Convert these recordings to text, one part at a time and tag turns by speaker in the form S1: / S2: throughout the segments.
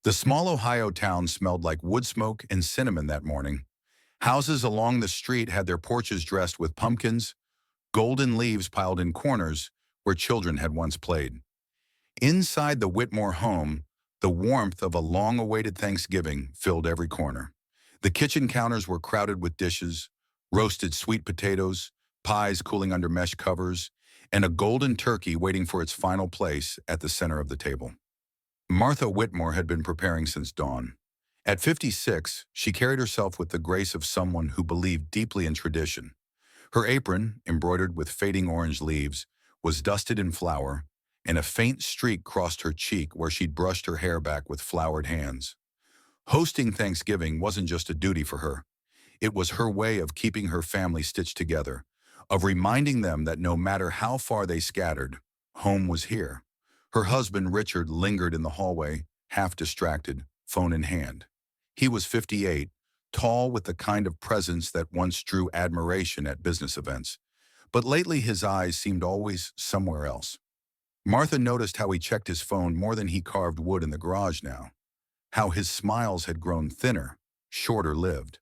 S1: The small Ohio town smelled like wood smoke and cinnamon that morning. Houses along the street had their porches dressed with pumpkins, golden leaves piled in corners where children had once played. Inside the Whitmore home, the warmth of a long-awaited Thanksgiving filled every corner. The kitchen counters were crowded with dishes, roasted sweet potatoes, pies cooling under mesh covers, and a golden turkey waiting for its final place at the center of the table. Martha Whitmore had been preparing since dawn. At 56, she carried herself with the grace of someone who believed deeply in tradition. Her apron, embroidered with fading orange leaves, was dusted in flour, and a faint streak crossed her cheek where she'd brushed her hair back with floured hands. Hosting Thanksgiving wasn't just a duty for her. It was her way of keeping her family stitched together, of reminding them that no matter how far they scattered, home was here. Her husband, Richard, lingered in the hallway, half distracted, phone in hand. He was 58, tall with the kind of presence that once drew admiration at business events. But lately his eyes seemed always somewhere else. Martha noticed how he checked his phone more than he carved wood in the garage now. How his smiles had grown thinner, shorter-lived.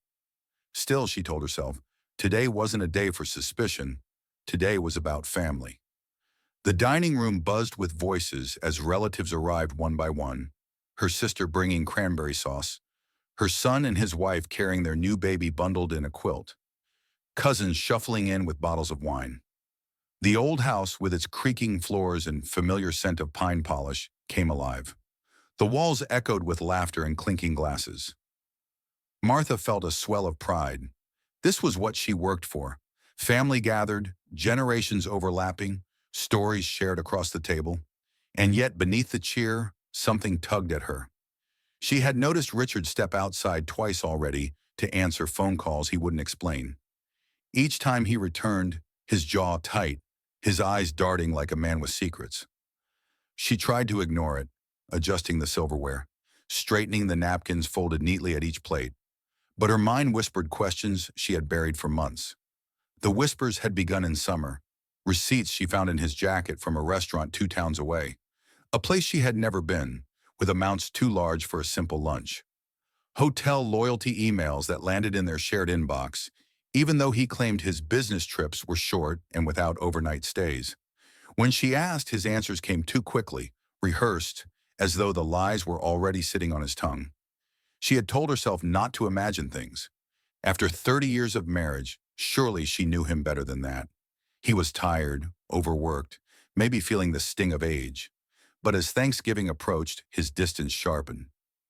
S1: Still, she told herself, today wasn't a day for suspicion. Today was about family. The dining room buzzed with voices as relatives arrived one by one, her sister bringing cranberry sauce, her son and his wife carrying their new baby bundled in a quilt, cousins shuffling in with bottles of wine. The old house, with its creaking floors and familiar scent of pine polish, came alive. The walls echoed with laughter and clinking glasses. Martha felt a swell of pride. This was what she worked for. Family gathered, generations overlapping, stories shared across the table. And yet, beneath the cheer, something tugged at her. She had noticed Richard step outside twice already to answer phone calls he wouldn't explain. Each time he returned, his jaw tight, his eyes darting like a man with secrets. She tried to ignore it, adjusting the silverware, straightening the napkins folded neatly at each plate. But her mind whispered questions she had buried for months. The whispers had begun in summer, receipts she found in his jacket from a restaurant 2 towns away, a place she had never been, with amounts too large for a simple lunch. Hotel loyalty emails that landed in their shared inbox, even though he claimed his business trips were short and without overnight stays. When she asked, his answers came too quickly, rehearsed, as though the lies were already sitting on his tongue. She had told herself not to imagine things. After 30 years of marriage, surely she knew him better than that. He was tired, overworked, maybe feeling the sting of age. But as Thanksgiving approached, his distance sharpened.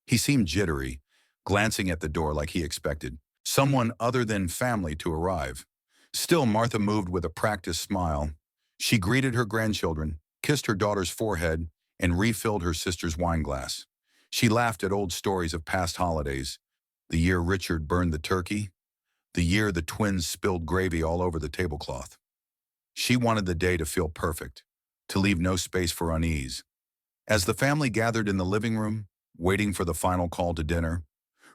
S1: He seemed jittery, glancing at the door like he expected someone other than family to arrive. Still, Martha moved with a practiced smile. She greeted her grandchildren, kissed her daughter's forehead, and refilled her sister's wine glass. She laughed at old stories of past holidays. The year Richard burned the turkey, the year the twins spilled gravy all over the tablecloth. She wanted the day to feel perfect, to leave no space for unease. As the family gathered in the living room, waiting for the final call to dinner,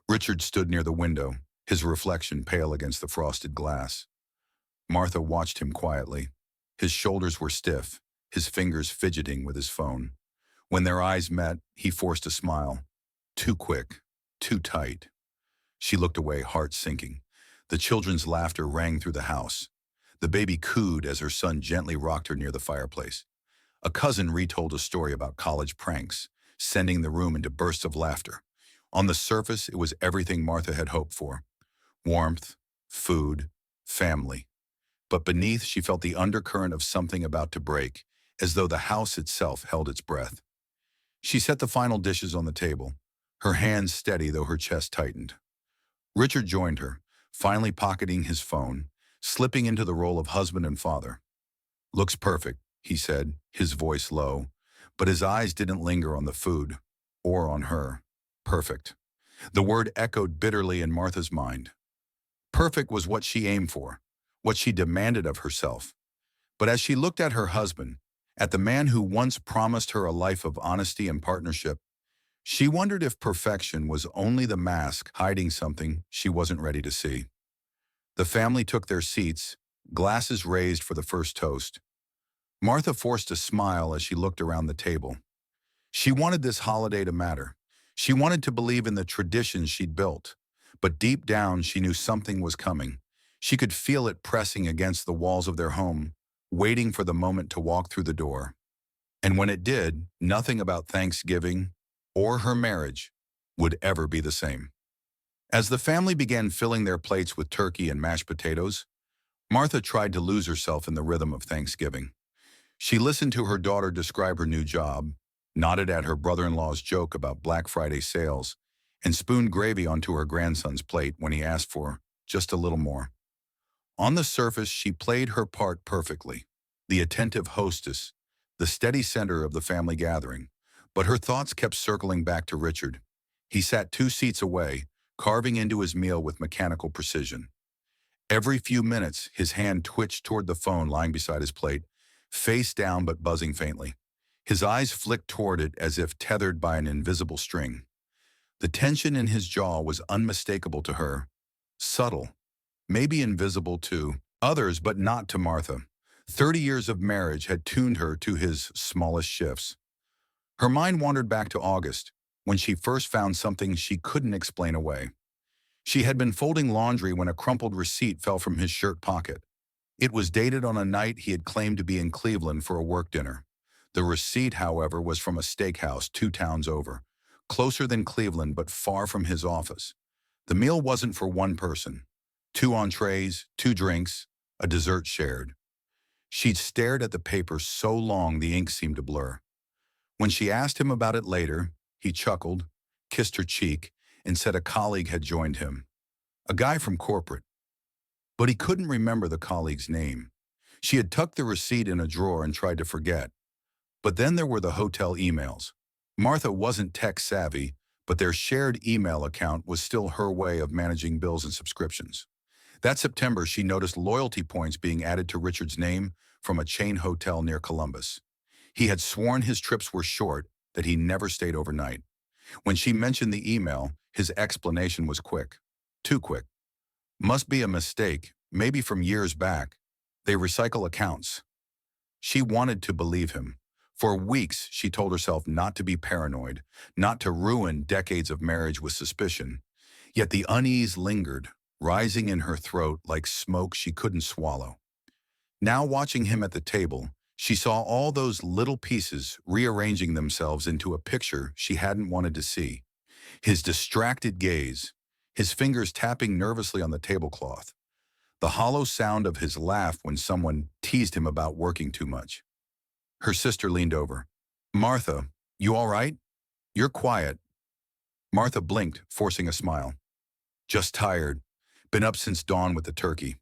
S1: Richard stood near the window, his reflection pale against the frosted glass. Martha watched him quietly. His shoulders were stiff, his fingers fidgeting with his phone. When their eyes met, he forced a smile. Too quick, too tight. She looked away, heart sinking. The children's laughter rang through the house. The baby cooed as her son gently rocked her near the fireplace. A cousin retold a story about college pranks, sending the room into bursts of laughter. On the surface, it was everything Martha had hoped for. Warmth, food, family. But beneath, she felt the undercurrent of something about to break, as though the house itself held its breath. She set the final dishes on the table, her hands steady though her chest tightened. Richard joined her, finally pocketing his phone, slipping into the role of husband and father. "Looks perfect," he said, his voice low, but his eyes didn't linger on the food, or on her. Perfect. The word echoed bitterly in Martha's mind. Perfect was what she aimed for, what she demanded of herself. But as she looked at her husband, at the man who once promised her a life of honesty and partnership, she wondered if perfection was only the mask hiding something she wasn't ready to see. The family took their seats, glasses raised for the first toast. Martha forced a smile as she looked around the table. She wanted this holiday to matter. She wanted to believe in the traditions she'd built, but deep down she knew something was coming. She could feel it pressing against the walls of their home, waiting for the moment to walk through the door. And when it did, nothing about Thanksgiving or her marriage would ever be the same. As the family began filling their plates with turkey and mashed potatoes, Martha tried to lose herself in the rhythm of Thanksgiving. She listened to her daughter describe her new job, nodded at her brother-in-law's joke about Black Friday sales, and spooned gravy onto her grandson's plate when he asked for just a little more. On the surface, she played her part perfectly, the attentive hostess, the steady center of the family gathering. But her thoughts kept circling back to Richard. He sat 2 seats away, carving into his meal with mechanical precision. Every few minutes, his hand twitched toward the phone lying beside his plate, face down but buzzing faintly. His eyes flicked toward it as if tethered by an invisible string. The tension in his jaw was unmistakable to her, subtle, maybe invisible to others but not to Martha. 30 years of marriage had tuned her to his smallest shifts. Her mind wandered back to August, when she first found something she couldn't explain away. She had been folding laundry when a crumpled receipt fell from his shirt pocket. It was dated on a night he had claimed to be in Cleveland for a work dinner. The receipt, however, was from a steakhouse 2 towns over, closer than Cleveland but far from his office. The meal wasn't for one person. 2 entrees, 2 drinks, a dessert shared. She'd stared at the paper so long the ink seemed to blur. When she asked him about it later, he chuckled, kissed her cheek, and said a colleague had joined him. A guy from corporate. But he couldn't remember the colleague's name. She had tucked the receipt in a drawer and tried to forget. But then there were the hotel emails. Martha wasn't tech-savvy, but their shared email account was still her way of managing bills and subscriptions. That September, she noticed loyalty points being added to Richard's name from a chain hotel near Columbus. He had sworn his trips were short, that he never stayed overnight. When she mentioned the email, his explanation was quick. Too quick. Must be a mistake, maybe from years back. They recycle accounts. She wanted to believe him. For weeks, she told herself not to be paranoid, not to ruin decades of marriage with suspicion. Yet the unease lingered, rising in her throat like smoke she couldn't swallow. Now watching him at the table, she saw all those little pieces rearranging themselves into a picture she hadn't wanted to see. His distracted gaze, his fingers tapping nervously on the tablecloth, the hollow sound of his laugh when someone teased him about working too much. Her sister leaned over. "Martha, you all right? You're quiet." Martha blinked, forcing a smile. "Just tired. Been up since dawn with the turkey."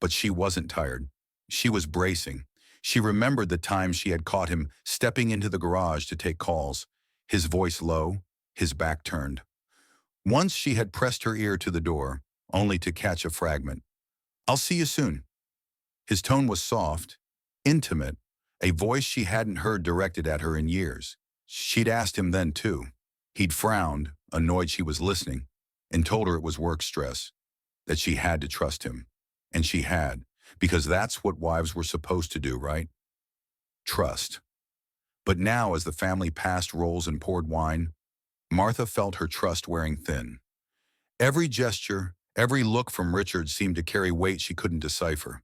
S1: But she wasn't tired. She was bracing. She remembered the times she had caught him stepping into the garage to take calls, his voice low, his back turned. Once she had pressed her ear to the door, only to catch a fragment. "I'll see you soon." His tone was soft, intimate, a voice she hadn't heard directed at her in years. She'd asked him then, too. He'd frowned, annoyed she was listening, and told her it was work stress, that she had to trust him. And she had, because that's what wives were supposed to do, right? Trust. But now, as the family passed rolls and poured wine, Martha felt her trust wearing thin. Every gesture, every look from Richard seemed to carry weight she couldn't decipher.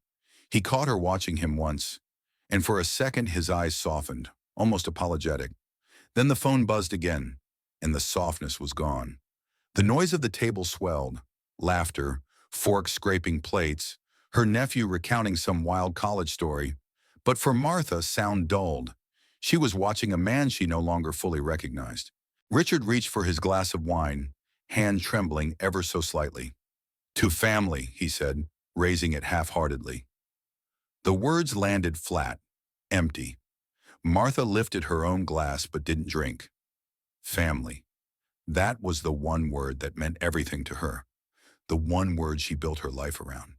S1: He caught her watching him once, and for a second his eyes softened, almost apologetic. Then the phone buzzed again, and the softness was gone. The noise of the table swelled, laughter, forks scraping plates, her nephew recounting some wild college story. But for Martha, sound dulled. She was watching a man she no longer fully recognized. Richard reached for his glass of wine, hand trembling ever so slightly. "To family," he said, raising it half-heartedly. The words landed flat, empty. Martha lifted her own glass but didn't drink. Family. That was the one word that meant everything to her, the one word she built her life around.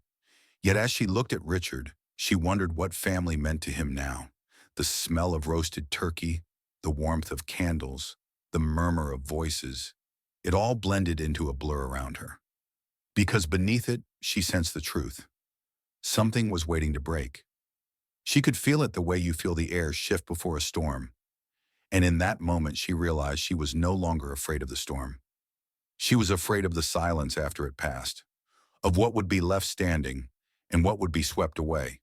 S1: Yet as she looked at Richard, she wondered what family meant to him now. The smell of roasted turkey, the warmth of candles, the murmur of voices, it all blended into a blur around her. Because beneath it, she sensed the truth. Something was waiting to break. She could feel it the way you feel the air shift before a storm. And in that moment, she realized she was no longer afraid of the storm. She was afraid of the silence after it passed, of what would be left standing and what would be swept away.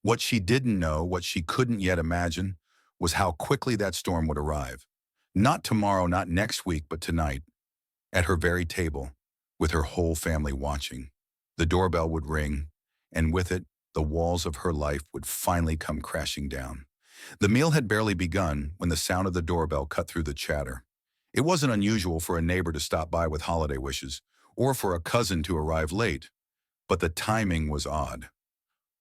S1: What she didn't know, what she couldn't yet imagine, was how quickly that storm would arrive. Not tomorrow, not next week, but tonight, at her very table, with her whole family watching. The doorbell would ring, and with it, the walls of her life would finally come crashing down. The meal had barely begun when the sound of the doorbell cut through the chatter. It wasn't unusual for a neighbor to stop by with holiday wishes, or for a cousin to arrive late, but the timing was odd.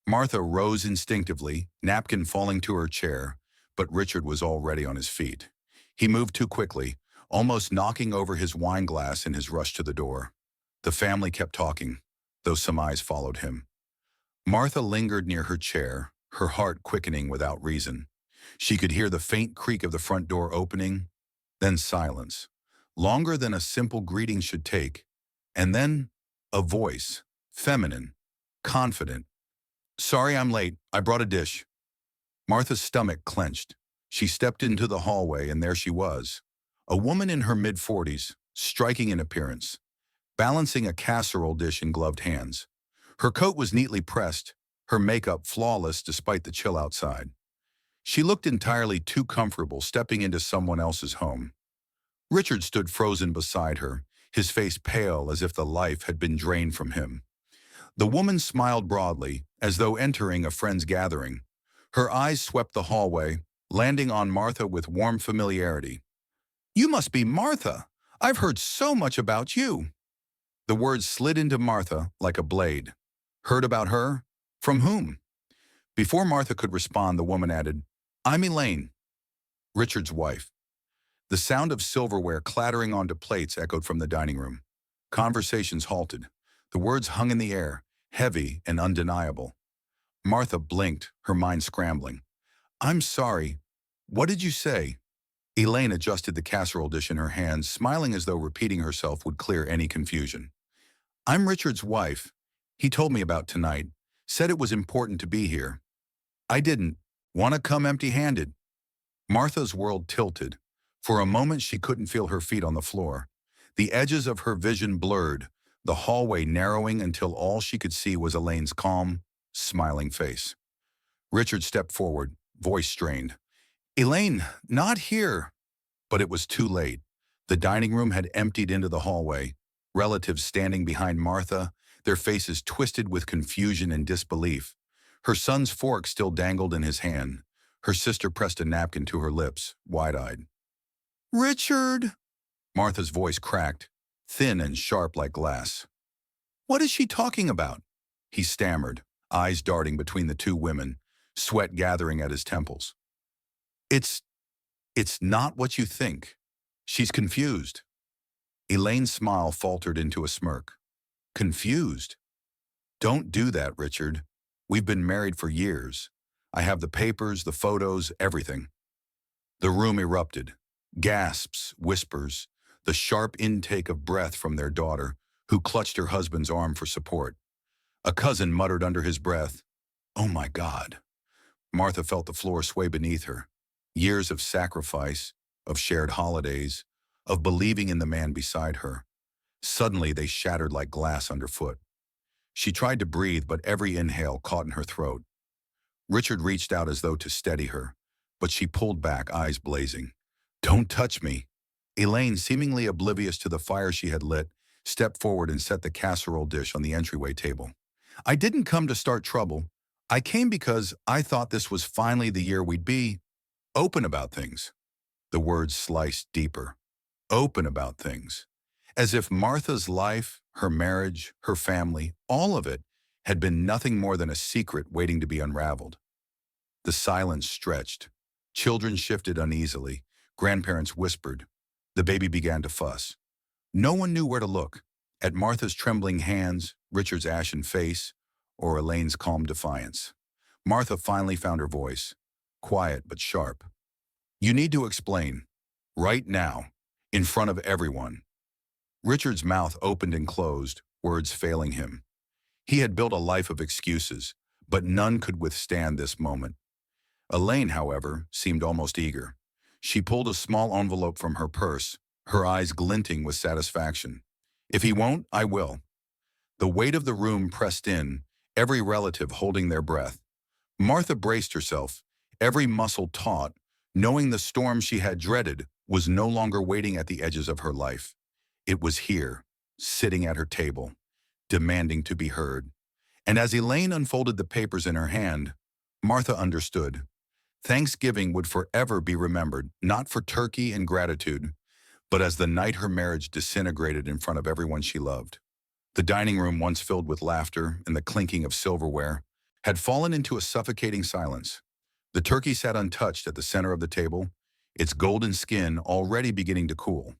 S1: Martha rose instinctively, napkin falling to her chair, but Richard was already on his feet. He moved too quickly, almost knocking over his wine glass in his rush to the door. The family kept talking, though some eyes followed him. Martha lingered near her chair, her heart quickening without reason. She could hear the faint creak of the front door opening, then silence, longer than a simple greeting should take, and then a voice, feminine, confident. "Sorry I'm late. I brought a dish." Martha's stomach clenched. She stepped into the hallway, and there she was, a woman in her mid-40s, striking in appearance, balancing a casserole dish in gloved hands. Her coat was neatly pressed, her makeup flawless despite the chill outside. She looked entirely too comfortable stepping into someone else's home. Richard stood frozen beside her, his face pale as if the life had been drained from him. The woman smiled broadly, as though entering a friend's gathering. Her eyes swept the hallway, landing on Martha with warm familiarity. "You must be Martha. I've heard so much about you." The words slid into Martha like a blade. "Heard about her? From whom?" Before Martha could respond, the woman added, "I'm Elaine, Richard's wife." The sound of silverware clattering onto plates echoed from the dining room. Conversations halted. The words hung in the air, heavy and undeniable. Martha blinked, her mind scrambling. "I'm sorry. What did you say?" Elaine adjusted the casserole dish in her hands, smiling as though repeating herself would clear any confusion. "I'm Richard's wife. He told me about tonight, said it was important to be here. I didn't want to come empty-handed." Martha's world tilted. For a moment she couldn't feel her feet on the floor. The edges of her vision blurred, the hallway narrowing until all she could see was Elaine's calm, smiling face. Richard stepped forward, voice strained. "Elaine, not here." But it was too late. The dining room had emptied into the hallway, relatives standing behind Martha, their faces twisted with confusion and disbelief. Her son's fork still dangled in his hand. Her sister pressed a napkin to her lips, wide-eyed. "Richard!" Martha's voice cracked, thin and sharp like glass. "What is she talking about?" He stammered, eyes darting between the two women, sweat gathering at his temples. It's not what you think. She's confused." Elaine's smile faltered into a smirk. "Confused? Don't do that, Richard. We've been married for years. I have the papers, the photos, everything." The room erupted. Gasps, whispers, the sharp intake of breath from their daughter, who clutched her husband's arm for support. A cousin muttered under his breath, "Oh my God." Martha felt the floor sway beneath her. Years of sacrifice, of shared holidays, of believing in the man beside her. Suddenly they shattered like glass underfoot. She tried to breathe, but every inhale caught in her throat. Richard reached out as though to steady her, but she pulled back, eyes blazing. "Don't touch me." Elaine, seemingly oblivious to the fire she had lit, stepped forward and set the casserole dish on the entryway table. "I didn't come to start trouble. I came because I thought this was finally the year we'd be open about things." The words sliced deeper. Open about things. As if Martha's life, her marriage, her family, all of it, had been nothing more than a secret waiting to be unraveled. The silence stretched. Children shifted uneasily. Grandparents whispered. The baby began to fuss. No one knew where to look. At Martha's trembling hands, Richard's ashen face, or Elaine's calm defiance. Martha finally found her voice, quiet but sharp. "You need to explain. Right now. In front of everyone." Richard's mouth opened and closed, words failing him. He had built a life of excuses, but none could withstand this moment. Elaine, however, seemed almost eager. She pulled a small envelope from her purse, her eyes glinting with satisfaction. If he won't, I will. The weight of the room pressed in, every relative holding their breath. Martha braced herself, every muscle taut, knowing the storm she had dreaded was no longer waiting at the edges of her life. It was here, sitting at her table, demanding to be heard. And as Elaine unfolded the papers in her hand, Martha understood. Thanksgiving would forever be remembered, not for turkey and gratitude, but as the night her marriage disintegrated in front of everyone she loved. The dining room, once filled with laughter and the clinking of silverware, had fallen into a suffocating silence. The turkey sat untouched at the center of the table, its golden skin already beginning to cool.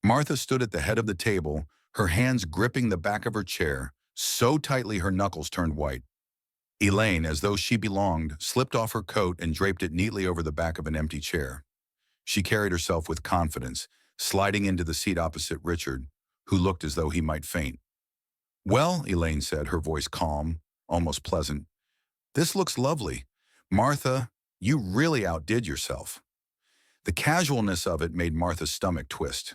S1: Martha stood at the head of the table, her hands gripping the back of her chair, so tightly her knuckles turned white. Elaine, as though she belonged, slipped off her coat and draped it neatly over the back of an empty chair. She carried herself with confidence, sliding into the seat opposite Richard, who looked as though he might faint. "Well," Elaine said, her voice calm, almost pleasant, "this looks lovely. Martha, you really outdid yourself." The casualness of it made Martha's stomach twist.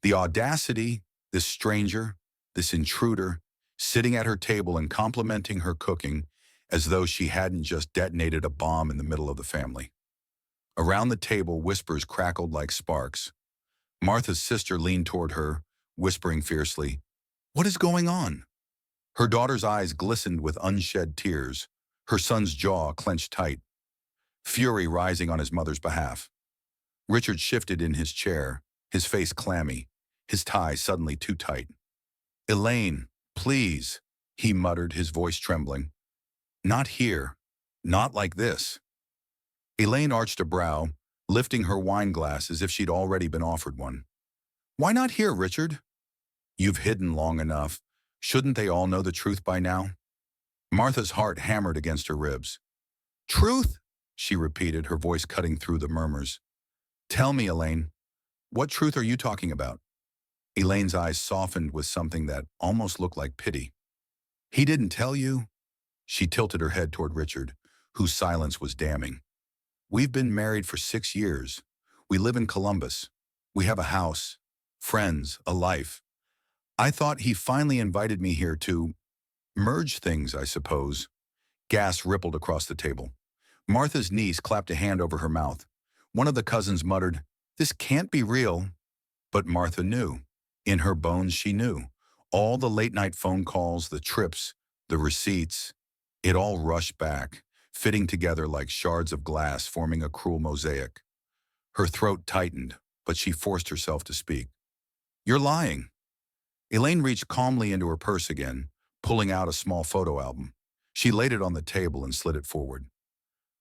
S1: The audacity, this stranger, this intruder, sitting at her table and complimenting her cooking as though she hadn't just detonated a bomb in the middle of the family. Around the table, whispers crackled like sparks. Martha's sister leaned toward her, whispering fiercely, "What is going on?" Her daughter's eyes glistened with unshed tears, her son's jaw clenched tight, fury rising on his mother's behalf. Richard shifted in his chair, his face clammy, his tie suddenly too tight. "Elaine, please," he muttered, his voice trembling. "Not here. Not like this." Elaine arched a brow, lifting her wine glass as if she'd already been offered one. "Why not here, Richard?" "You've hidden long enough. Shouldn't they all know the truth by now?" Martha's heart hammered against her ribs. "Truth?" she repeated, her voice cutting through the murmurs. "Tell me, Elaine, what truth are you talking about?" Elaine's eyes softened with something that almost looked like pity. "He didn't tell you?" She tilted her head toward Richard, whose silence was damning. "We've been married for 6 years. We live in Columbus. We have a house, friends, a life. I thought he finally invited me here to merge things, I suppose." Gas rippled across the table. Martha's niece clapped a hand over her mouth. One of the cousins muttered, "This can't be real." But Martha knew. In her bones she knew. All the late-night phone calls, the trips, the receipts, it all rushed back, fitting together like shards of glass forming a cruel mosaic. Her throat tightened, but she forced herself to speak. "You're lying." Elaine reached calmly into her purse again, pulling out a small photo album. She laid it on the table and slid it forward.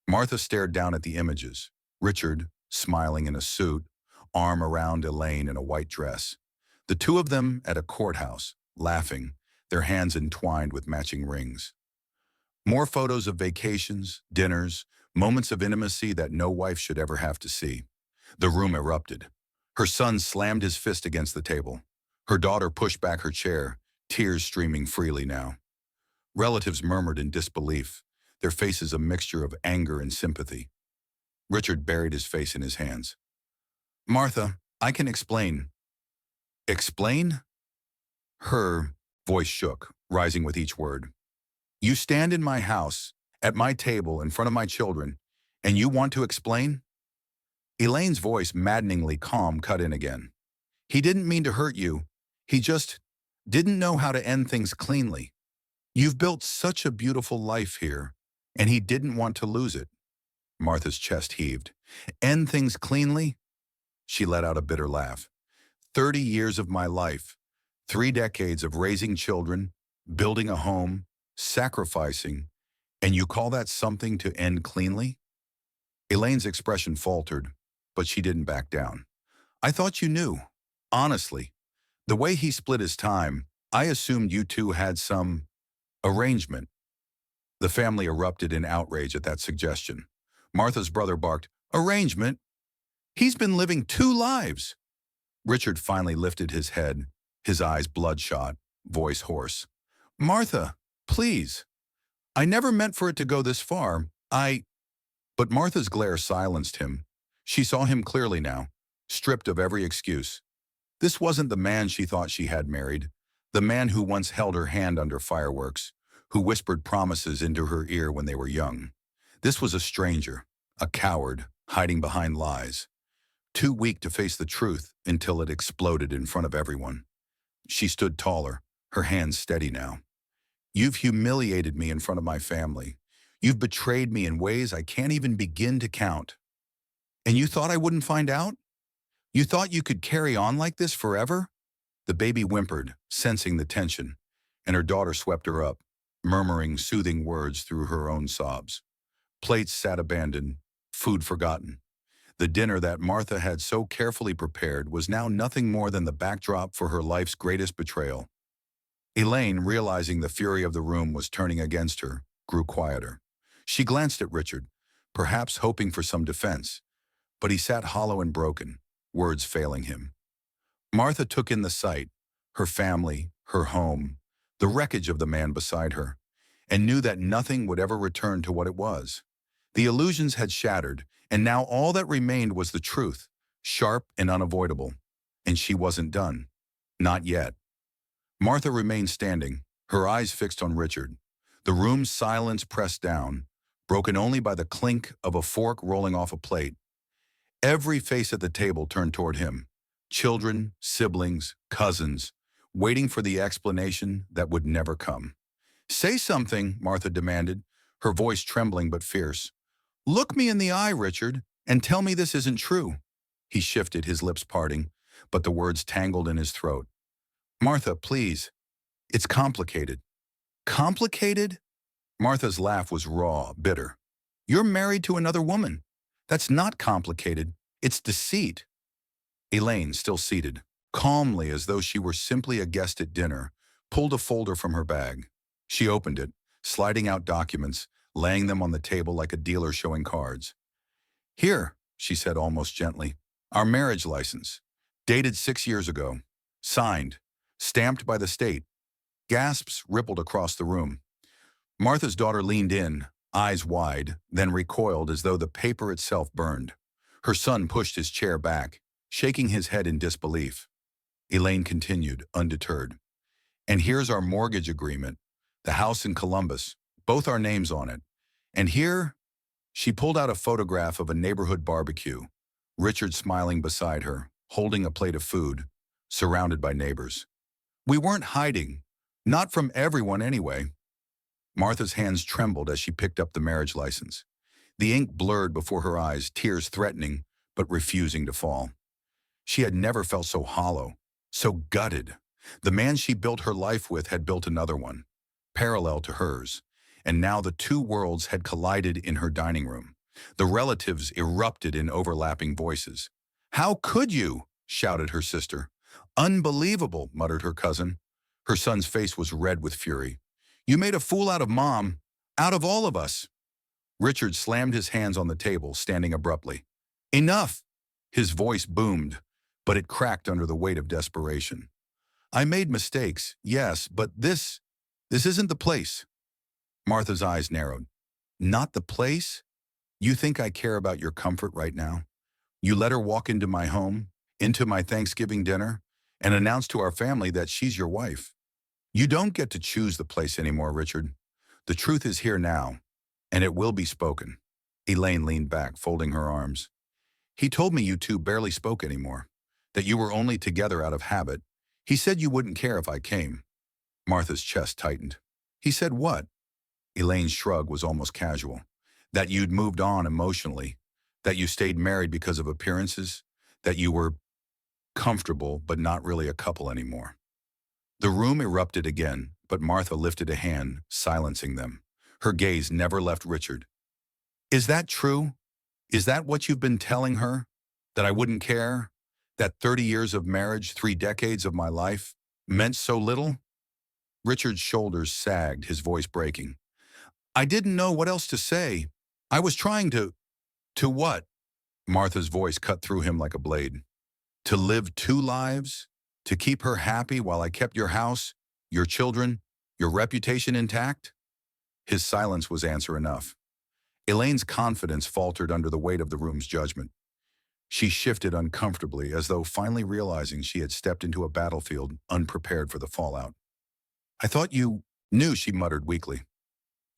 S1: Martha stared down at the images. Richard, smiling in a suit, arm around Elaine in a white dress. The two of them at a courthouse, laughing, their hands entwined with matching rings. More photos of vacations, dinners, moments of intimacy that no wife should ever have to see. The room erupted. Her son slammed his fist against the table. Her daughter pushed back her chair, tears streaming freely now. Relatives murmured in disbelief, their faces a mixture of anger and sympathy. Richard buried his face in his hands. "Martha, I can explain." "Explain?" Her voice shook, rising with each word. "You stand in my house, at my table, in front of my children, and you want to explain?" Elaine's voice, maddeningly calm, cut in again. "He didn't mean to hurt you. He just didn't know how to end things cleanly. You've built such a beautiful life here, and he didn't want to lose it." Martha's chest heaved. "End things cleanly?" She let out a bitter laugh. 30 years of my life, 3 decades of raising children, building a home, sacrificing, and you call that something to end cleanly?" Elaine's expression faltered, but she didn't back down. "I thought you knew. Honestly. The way he split his time, I assumed you two had some arrangement." The family erupted in outrage at that suggestion. Martha's brother barked, "Arrangement? He's been living 2 lives." Richard finally lifted his head, his eyes bloodshot, voice hoarse. "Martha, please. I never meant for it to go this far. But Martha's glare silenced him. She saw him clearly now, stripped of every excuse. This wasn't the man she thought she had married, the man who once held her hand under fireworks, who whispered promises into her ear when they were young. This was a stranger, a coward, hiding behind lies, too weak to face the truth until it exploded in front of everyone. She stood taller, her hands steady now. You've humiliated me in front of my family. You've betrayed me in ways I can't even begin to count. And you thought I wouldn't find out? You thought you could carry on like this forever? The baby whimpered, sensing the tension, and her daughter swept her up, murmuring soothing words through her own sobs. Plates sat abandoned, food forgotten. The dinner that Martha had so carefully prepared was now nothing more than the backdrop for her life's greatest betrayal. Elaine, realizing the fury of the room was turning against her, grew quieter. She glanced at Richard, perhaps hoping for some defense, but he sat hollow and broken, words failing him. Martha took in the sight, her family, her home, the wreckage of the man beside her, and knew that nothing would ever return to what it was. The illusions had shattered, and now all that remained was the truth, sharp and unavoidable. And she wasn't done. Not yet. Martha remained standing, her eyes fixed on Richard. The room's silence pressed down, broken only by the clink of a fork rolling off a plate. Every face at the table turned toward him. Children, siblings, cousins, waiting for the explanation that would never come. Say something, Martha demanded, her voice trembling but fierce. Look me in the eye, Richard, and tell me this isn't true. He shifted, his lips parting, but the words tangled in his throat. Martha, please. It's complicated. Complicated? Martha's laugh was raw, bitter. You're married to another woman. That's not complicated. It's deceit. Elaine, still seated, calmly as though she were simply a guest at dinner, pulled a folder from her bag. She opened it, sliding out documents, laying them on the table like a dealer showing cards. Here, she said almost gently, our marriage license, dated 6 years ago, signed, stamped by the state. Gasps rippled across the room. Martha's daughter leaned in, eyes wide, then recoiled as though the paper itself burned. Her son pushed his chair back, shaking his head in disbelief. Elaine continued, undeterred. And here's our mortgage agreement, the house in Columbus, both our names on it. And here, she pulled out a photograph of a neighborhood barbecue, Richard smiling beside her, holding a plate of food, surrounded by neighbors. We weren't hiding, not from everyone anyway. Martha's hands trembled as she picked up the marriage license. The ink blurred before her eyes, tears threatening, but refusing to fall. She had never felt so hollow, so gutted. The man she built her life with had built another one, parallel to hers, and now the two worlds had collided in her dining room. The relatives erupted in overlapping voices. How could you? Shouted her sister. Unbelievable, muttered her cousin. Her son's face was red with fury. You made a fool out of Mom, out of all of us. Richard slammed his hands on the table, standing abruptly. Enough! His voice boomed, but it cracked under the weight of desperation. I made mistakes, yes, but this isn't the place. Martha's eyes narrowed. Not the place? You think I care about your comfort right now? You let her walk into my home, into my Thanksgiving dinner, and announce to our family that she's your wife. You don't get to choose the place anymore, Richard. The truth is here now, and it will be spoken. Elaine leaned back, folding her arms. He told me you two barely spoke anymore, that you were only together out of habit. He said you wouldn't care if I came. Martha's chest tightened. He said what? Elaine's shrug was almost casual. That you'd moved on emotionally, that you stayed married because of appearances, that you were comfortable but not really a couple anymore. The room erupted again, but Martha lifted a hand, silencing them. Her gaze never left Richard. Is that true? Is that what you've been telling her? That I wouldn't care? That 30 years of marriage, 3 decades of my life, meant so little? Richard's shoulders sagged, his voice breaking. I didn't know what else to say. I was trying to... To what? Martha's voice cut through him like a blade. To live 2 lives? To keep her happy while I kept your house, your children, your reputation intact? His silence was answer enough. Elaine's confidence faltered under the weight of the room's judgment. She shifted uncomfortably as though finally realizing she had stepped into a battlefield unprepared for the fallout. I thought you knew, she muttered weakly.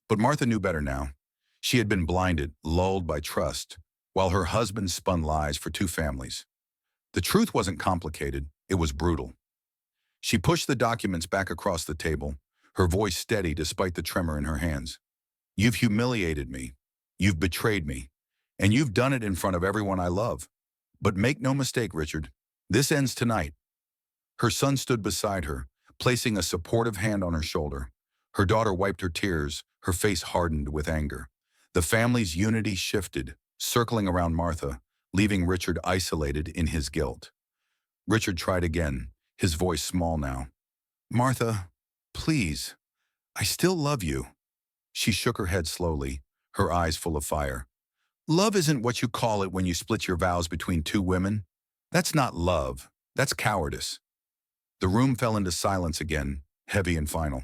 S1: But Martha knew better now. She had been blinded, lulled by trust, while her husband spun lies for two families. The truth wasn't complicated, it was brutal. She pushed the documents back across the table, her voice steady despite the tremor in her hands. You've humiliated me. You've betrayed me. And you've done it in front of everyone I love. But make no mistake, Richard, this ends tonight. Her son stood beside her, placing a supportive hand on her shoulder. Her daughter wiped her tears, her face hardened with anger. The family's unity shifted, circling around Martha, leaving Richard isolated in his guilt. Richard tried again, his voice small now. Martha, please, I still love you. She shook her head slowly, her eyes full of fire. Love isn't what you call it when you split your vows between two women. That's not love, that's cowardice. The room fell into silence again, heavy and final.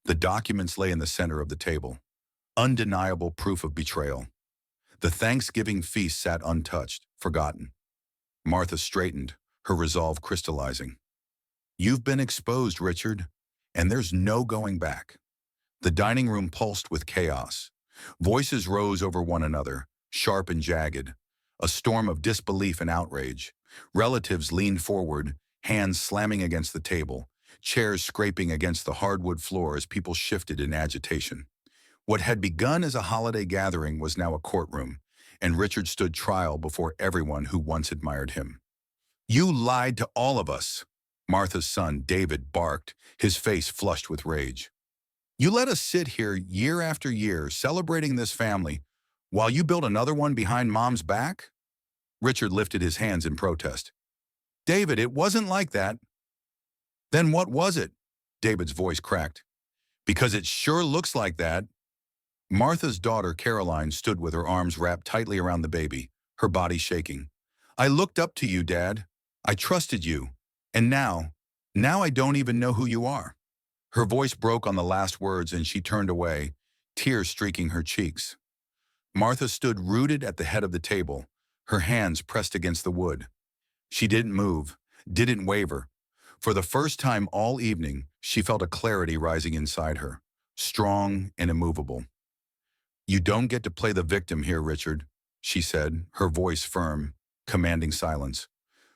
S1: The documents lay in the center of the table. Undeniable proof of betrayal. The Thanksgiving feast sat untouched, forgotten. Martha straightened, her resolve crystallizing. You've been exposed, Richard, and there's no going back. The dining room pulsed with chaos. Voices rose over one another, sharp and jagged. A storm of disbelief and outrage. Relatives leaned forward, hands slamming against the table, chairs scraping against the hardwood floor as people shifted in agitation. What had begun as a holiday gathering was now a courtroom, and Richard stood trial before everyone who once admired him. You lied to all of us, Martha's son, David, barked, his face flushed with rage. You let us sit here year after year celebrating this family while you built another one behind Mom's back? Richard lifted his hands in protest. David, it wasn't like that. Then what was it? David's voice cracked. Because it sure looks like that. Martha's daughter, Caroline, stood with her arms wrapped tightly around the baby, her body shaking. I looked up to you, Dad. I trusted you. And now I don't even know who you are. Her voice broke on the last words and she turned away, tears streaking her cheeks. Martha stood rooted at the head of the table, her hands pressed against the wood. She didn't move, didn't waver. For the first time all evening, she felt a clarity rising inside her, strong and immovable. You don't get to play the victim here, Richard, she said, her voice firm, commanding silence.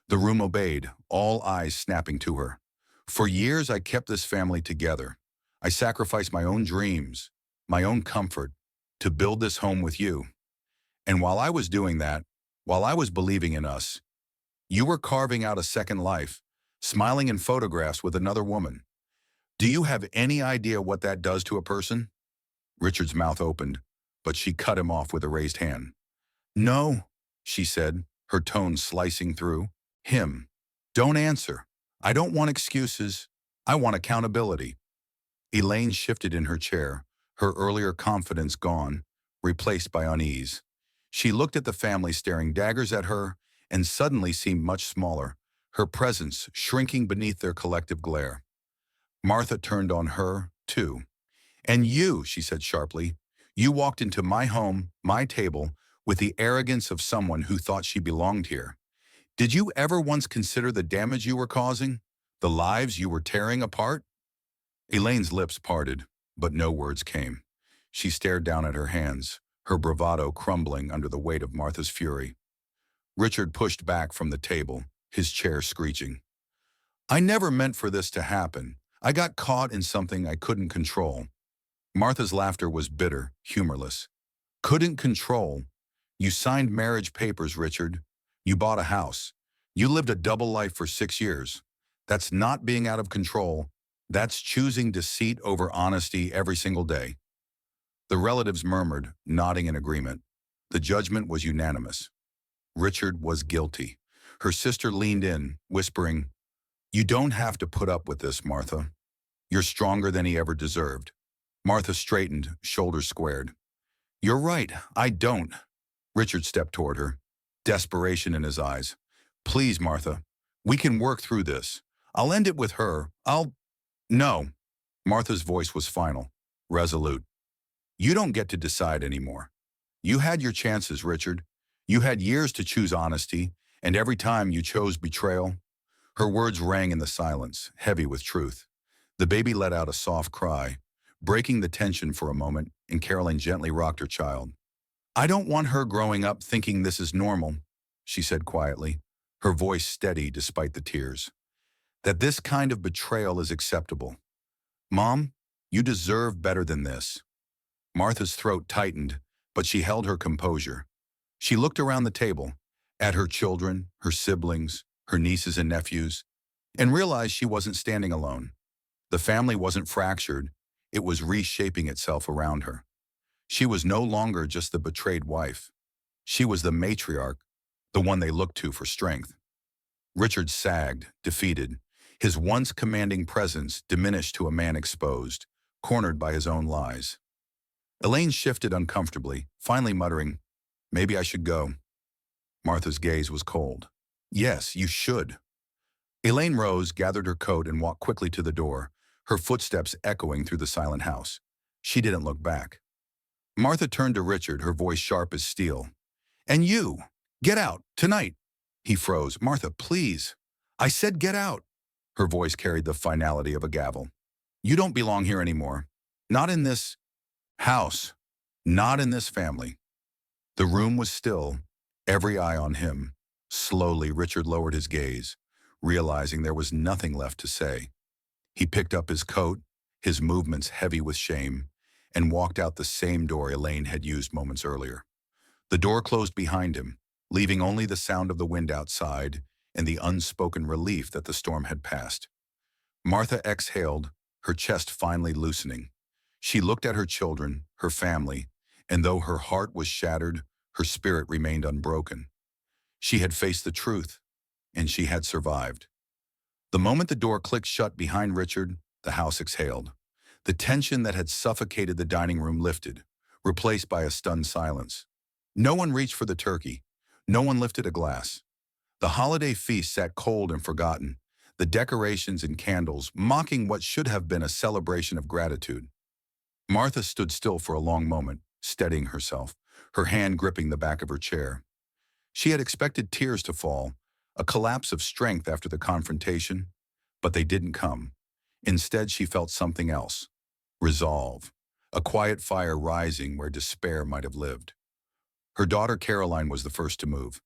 S1: The room obeyed, all eyes snapping to her. For years I kept this family together. I sacrificed my own dreams, my own comfort, to build this home with you. And while I was doing that, while I was believing in us, you were carving out a second life, smiling in photographs with another woman. Do you have any idea what that does to a person? Richard's mouth opened, but she cut him off with a raised hand. No, she said, her tone slicing through. Him. Don't answer. I don't want excuses. I want accountability. Elaine shifted in her chair, her earlier confidence gone, replaced by unease. She looked at the family staring daggers at her and suddenly seemed much smaller, her presence shrinking beneath their collective glare. Martha turned on her, too. And you, she said sharply, you walked into my home, my table, with the arrogance of someone who thought she belonged here. Did you ever once consider the damage you were causing? The lives you were tearing apart? Elaine's lips parted, but no words came. She stared down at her hands, her bravado crumbling under the weight of Martha's fury. Richard pushed back from the table, his chair screeching. I never meant for this to happen. I got caught in something I couldn't control. Martha's laughter was bitter, humorless. Couldn't control? You signed marriage papers, Richard. You bought a house. You lived a double life for 6 years. That's not being out of control. That's choosing deceit over honesty every single day. The relatives murmured, nodding in agreement. The judgment was unanimous. Richard was guilty. Her sister leaned in, whispering, You don't have to put up with this, Martha. You're stronger than he ever deserved. Martha straightened, shoulders squared. You're right, I don't. Richard stepped toward her, desperation in his eyes. Please, Martha, we can work through this. I'll end it with her. No. Martha's voice was final, resolute. You don't get to decide anymore. You had your chances, Richard. You had years to choose honesty, And every time you chose betrayal, her words rang in the silence, heavy with truth. The baby let out a soft cry, breaking the tension for a moment, and Caroline gently rocked her child. I don't want her growing up thinking this is normal, she said quietly, her voice steady despite the tears. That this kind of betrayal is acceptable. Mom, you deserve better than this. Martha's throat tightened, but she held her composure. She looked around the table, at her children, her siblings, her nieces and nephews, and realized she wasn't standing alone. The family wasn't fractured, it was reshaping itself around her. She was no longer just the betrayed wife. She was the matriarch, the one they looked to for strength. Richard sagged, defeated, his once commanding presence diminished to a man exposed, cornered by his own lies. Elaine shifted uncomfortably, finally muttering, "Maybe I should go." Martha's gaze was cold. "Yes, you should." Elaine rose, gathered her coat, and walked quickly to the door, her footsteps echoing through the silent house. She didn't look back. Martha turned to Richard, her voice sharp as steel. "And you, get out, tonight." He froze. "Martha, please." "I said get out." Her voice carried the finality of a gavel. "You don't belong here anymore. Not in this house. Not in this family." The room was still, every eye on him. Slowly, Richard lowered his gaze, realizing there was nothing left to say. He picked up his coat, his movements heavy with shame, and walked out the same door Elaine had used moments earlier. The door closed behind him, leaving only the sound of the wind outside and the unspoken relief that the storm had passed. Martha exhaled, her chest finally loosening. She looked at her children, her family, and though her heart was shattered, her spirit remained unbroken. She had faced the truth, and she had survived. The moment the door clicked shut behind Richard, the house exhaled. The tension that had suffocated the dining room lifted, replaced by a stunned silence. No one reached for the turkey. No one lifted a glass. The holiday feast sat cold and forgotten, the decorations and candles mocking what should have been a celebration of gratitude. Martha stood still for a long moment, steadying herself, her hand gripping the back of her chair. She had expected tears to fall, a collapse of strength after the confrontation, but they didn't come. Instead, she felt something else. Resolve, a quiet fire rising where despair might have lived. Her daughter Caroline was the first to move.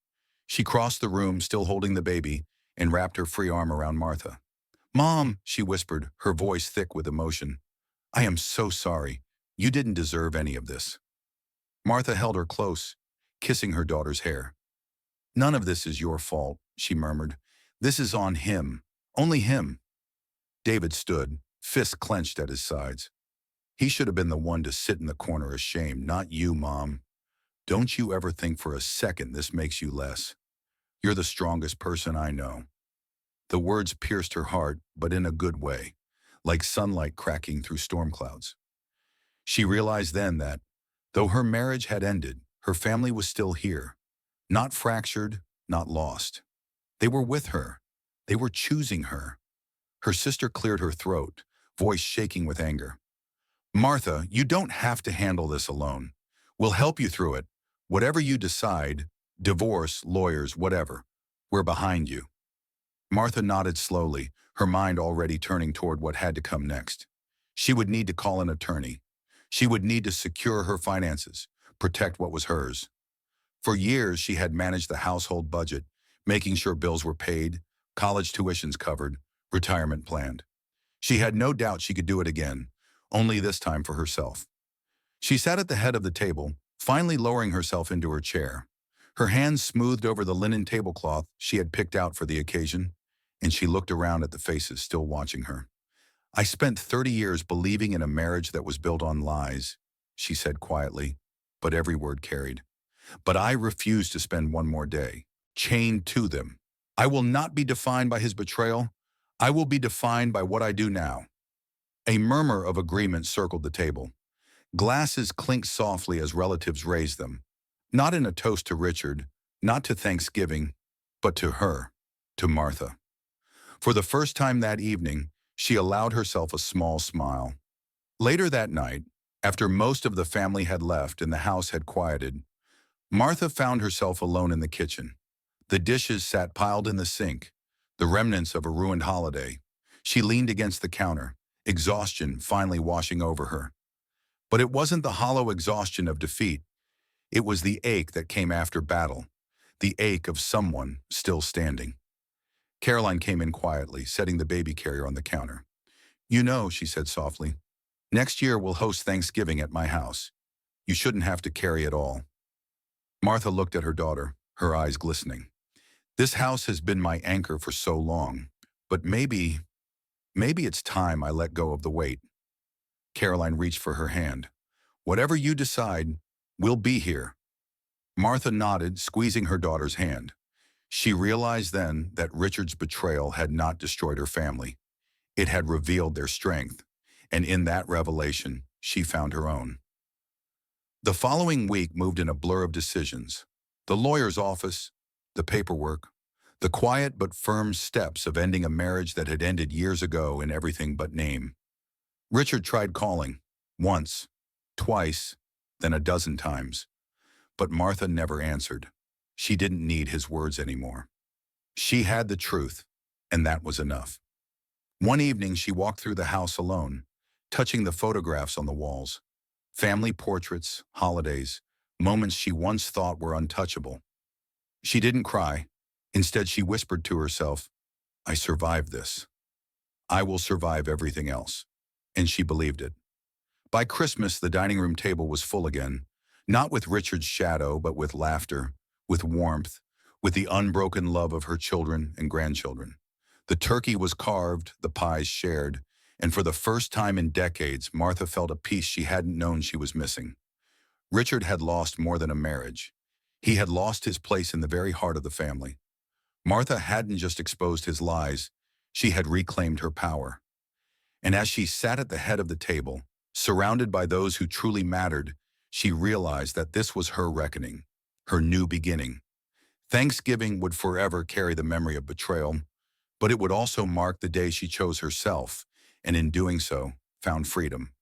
S1: She crossed the room, still holding the baby, and wrapped her free arm around Martha. "Mom," she whispered, her voice thick with emotion. "I am so sorry. You didn't deserve any of this." Martha held her close, kissing her daughter's hair. "None of this is your fault," she murmured. "This is on him. Only him." David stood, fists clenched at his sides. "He should have been the one to sit in the corner ashamed, not you, Mom. Don't you ever think for a second this makes you less. You're the strongest person I know." The words pierced her heart, but in a good way, like sunlight cracking through storm clouds. She realized then that, though her marriage had ended, her family was still here. Not fractured, not lost. They were with her. They were choosing her. Her sister cleared her throat, voice shaking with anger. "Martha, you don't have to handle this alone. We'll help you through it. Whatever you decide, divorce, lawyers, whatever, we're behind you." Martha nodded slowly, her mind already turning toward what had to come next. She would need to call an attorney. She would need to secure her finances, protect what was hers. For years, she had managed the household budget, making sure bills were paid, college tuitions covered, retirement planned. She had no doubt she could do it again, only this time for herself. She sat at the head of the table, finally lowering herself into her chair. Her hands smoothed over the linen tablecloth she had picked out for the occasion, and she looked around at the faces still watching her. "I spent 30 years believing in a marriage that was built on lies," she said quietly, but every word carried. "But I refuse to spend one more day chained to them. I will not be defined by his betrayal. I will be defined by what I do now." A murmur of agreement circled the table. Glasses clinked softly as relatives raised them. Not in a toast to Richard, not to Thanksgiving, but to her, to Martha. For the first time that evening, she allowed herself a small smile. Later that night, after most of the family had left and the house had quieted, Martha found herself alone in the kitchen. The dishes sat piled in the sink, the remnants of a ruined holiday. She leaned against the counter, exhaustion finally washing over her. But it wasn't the hollow exhaustion of defeat. It was the ache that came after battle, the ache of someone still standing. Caroline came in quietly, setting the baby carrier on the counter. "You know," she said softly, "next year we'll host Thanksgiving at my house. You shouldn't have to carry it all." Martha looked at her daughter, her eyes glistening. "This house has been my anchor for so long, but maybe it's time I let go of the weight." Caroline reached for her hand. "Whatever you decide, we'll be here." Martha nodded, squeezing her daughter's hand. She realized then that Richard's betrayal had not destroyed her family. It had revealed their strength, and in that revelation, she found her own. The following week moved in a blur of decisions. The lawyer's office, the paperwork, the quiet but firm steps of ending a marriage that had ended years ago in everything but name. Richard tried calling, once, twice, then a dozen times. But Martha never answered. She didn't need his words anymore. She had the truth, and that was enough. One evening she walked through the house alone, touching the photographs on the walls. Family portraits, holidays, moments she once thought were untouchable. She didn't cry. Instead, she whispered to herself, "I survived this. I will survive everything else." And she believed it. By Christmas, the dining room table was full again, not with Richard's shadow, but with laughter, with warmth, with the unbroken love of her children and grandchildren. The turkey was carved, the pies shared, and for the first time in decades, Martha felt a peace she hadn't known she was missing. Richard had lost more than a marriage. He had lost his place in the very heart of the family. Martha hadn't just exposed his lies, she had reclaimed her power. And as she sat at the head of the table, surrounded by those who truly mattered, she realized that this was her reckoning, her new beginning. Thanksgiving would forever carry the memory of betrayal, but it would also mark the day she chose herself, and in doing so, found freedom.